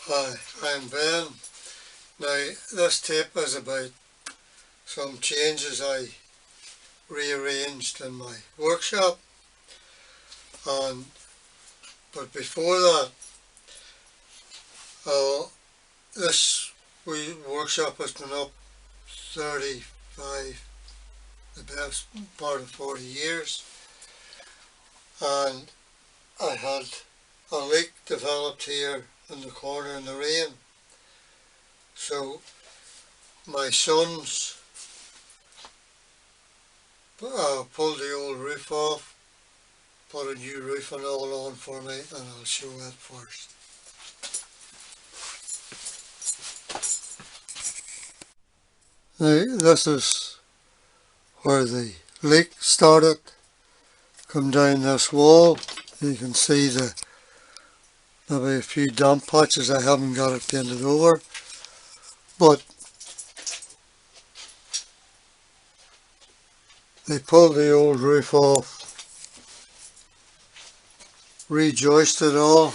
Hi, I'm Ben. Now, this tape is about some changes I rearranged in my workshop, and but before that, this workshop has been up 35, the best part of 40 years, and I had a leak developed here in the corner in the rain. So my sons pulled the old roof off, put a new roof and all on for me, and I'll show that first. Now, this is where the leak started. Come down this wall, you can see maybe a few damp patches. I haven't got it painted over, but they pulled the old roof off, rejoisted it all.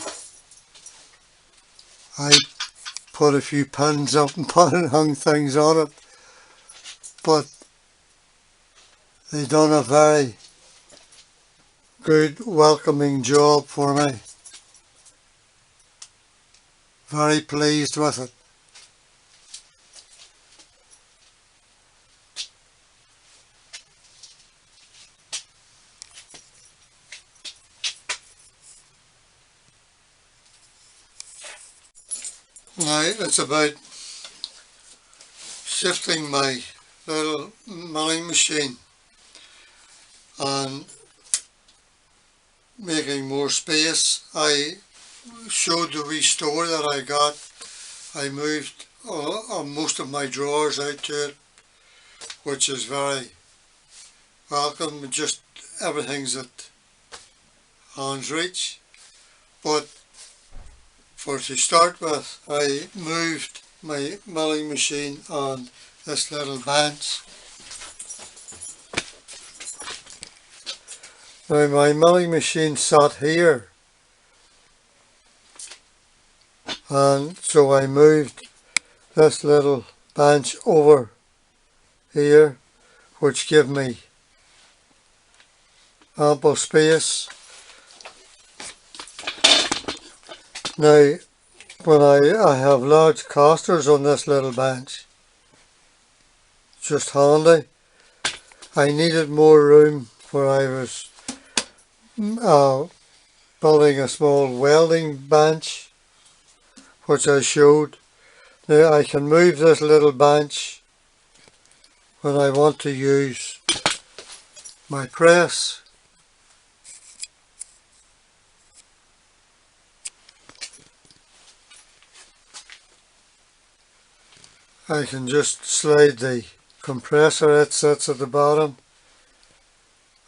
I put a few pins up and hung things on it, but they done a very good welcoming job for me. Very pleased with it. Now it's about shifting my little milling machine and making more space. I showed the wee store that I got. I moved most of my drawers out to it, which is very welcome. Just everything's at hand's reach. But to start with, I moved my milling machine on this little bench. Now my milling machine sat here, and so I moved this little bench over here, which gave me ample space. Now, when I have large casters on this little bench, just handy. I needed more room where I was building a small welding bench, which I showed. Now I can move this little bench when I want to use my press. I can just slide the compressor, it sits at the bottom.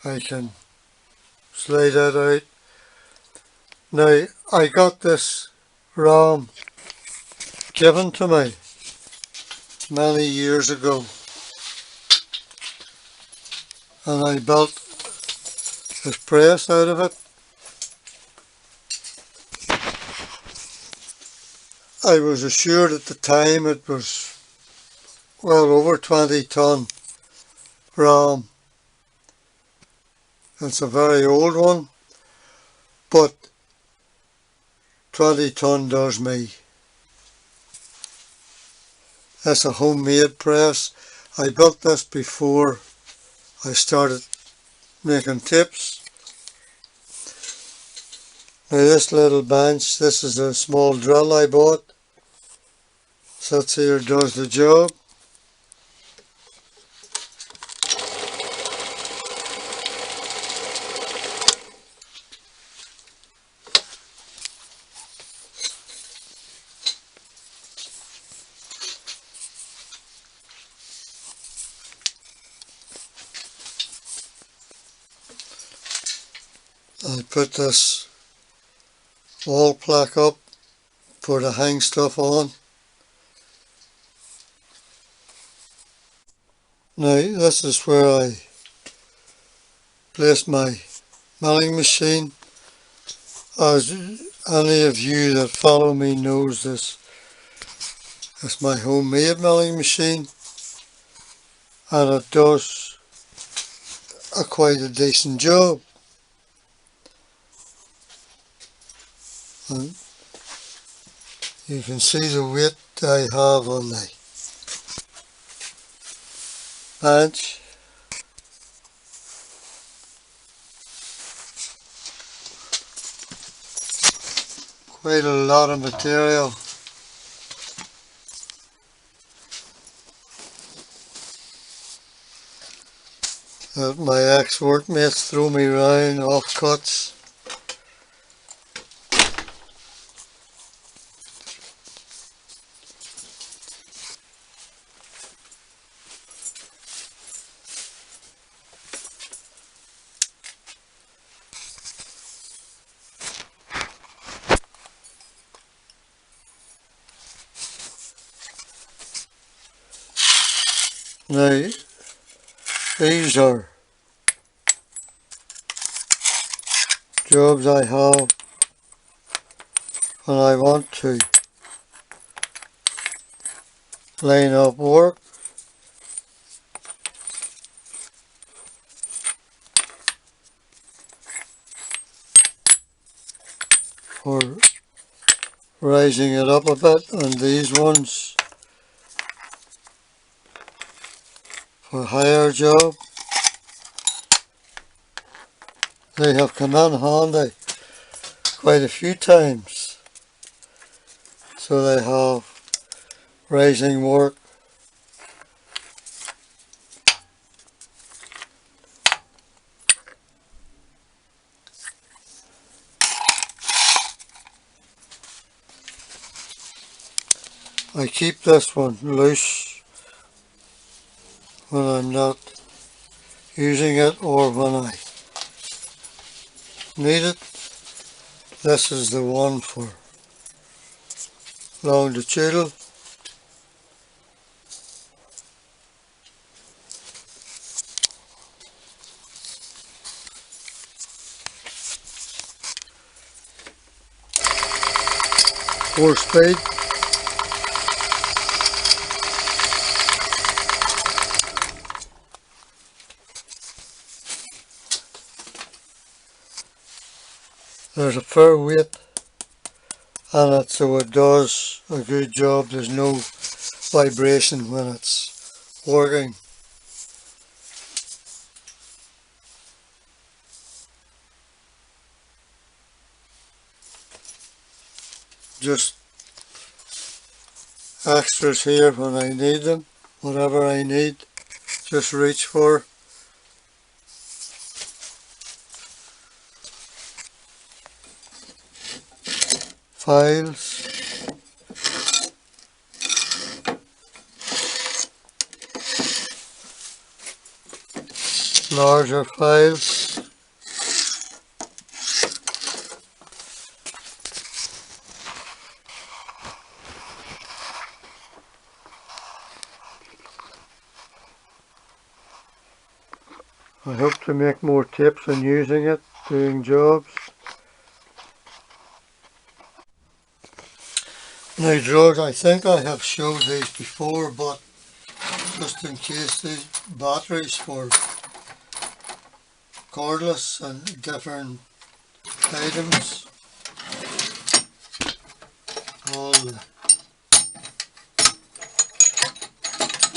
I can slide that out. Now I got this ram given to me many years ago, and I built this press out of it. I was assured at the time it was well over 20 ton ram. It's a very old one, but 20 ton does me. It's a homemade press. I built this before I started making tips. Now this little bench, this is a small drill I bought. Sits here, does the job. I put this wall plaque up for to hang stuff on. Now this is where I placed my milling machine. As Any of you that follow me knows this. It's my homemade milling machine, and it does quite a decent job. And you can see the weight I have on the bench. Quite a lot of material. That my ex-workmates throw me around off cuts. Now, these are jobs I have when I want to line up work, or raising it up a bit, and these ones for higher job. They have come in handy quite a few times. So they have raising work, I keep this one loose when I'm not using it or when I need it. This is the one for longitudinal. Four speed. There's a fair weight on it, so it does a good job. There's no vibration when it's working. Just extras here when I need them. Whatever I need, just reach for. Files. Larger files. I hope to make more tips on using it, doing jobs. Now drawers, I think I have showed these before, but just in case, these batteries for cordless and different items. All the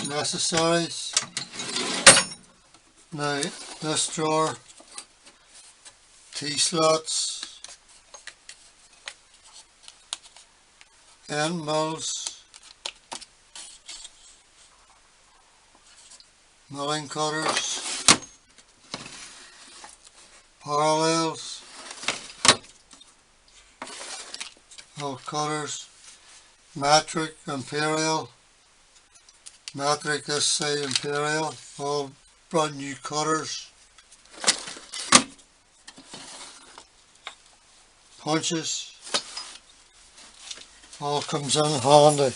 necessaries. Now this drawer, T-slots, end mills, milling cutters, parallels, all cutters, metric, imperial, metric this side, imperial, all brand new cutters, punches, all comes in handy.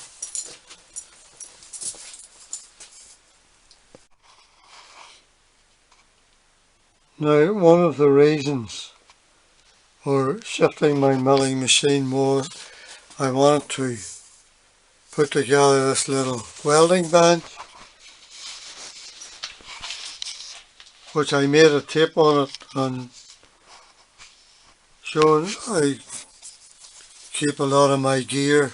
Now one of the reasons for shifting my milling machine more, I wanted to put together this little welding bench, which I made a tape on it and showing I keep a lot of my gear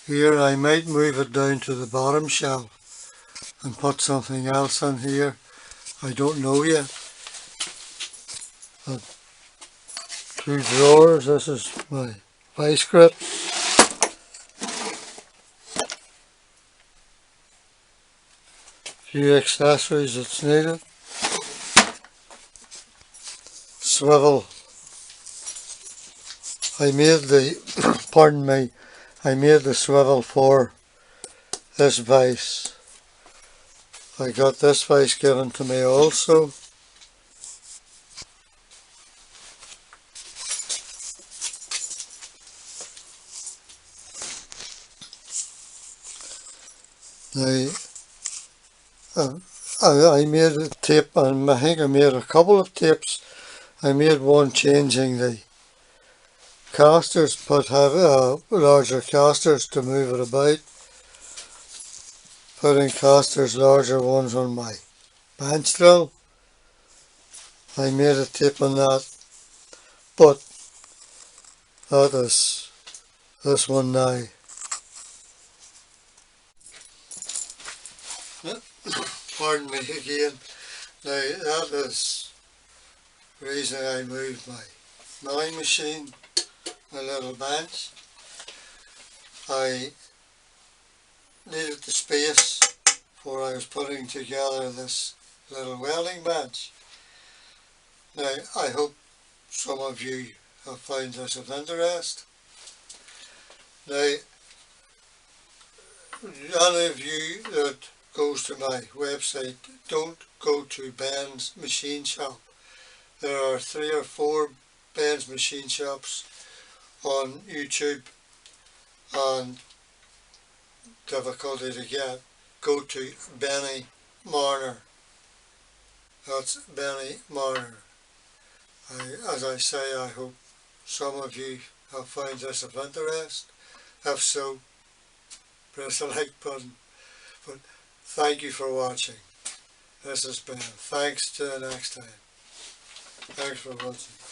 here. I might move it down to the bottom shelf and put something else in here. I don't know yet. But 2 drawers. This is my vice grip. Few accessories that's needed. Swivel. I made the pardon me, I made the swivel for this vise. I got this vise given to me also. Now, I made a tape, and I think I made a couple of tapes. I made one changing the casters, but have larger casters to move it about. Putting casters, larger ones on my bench drill. I made a tape on that, but that is this one now. Pardon me again. Now that is the reason I moved my milling machine, my little bench. I needed the space for I was putting together this little welding bench. Now I hope some of you have found this of interest. Now any of you that goes to my website, don't go to Ben's Machine Shop. There are 3 or 4 Ben's Machine Shops on YouTube and difficulty to get. Go to Benny Marner. That's Benny Marner. As I say, I hope some of you have found this of interest. If so, press the like button. But thank you for watching. This has been. Thanks, to the next time. Thanks for watching.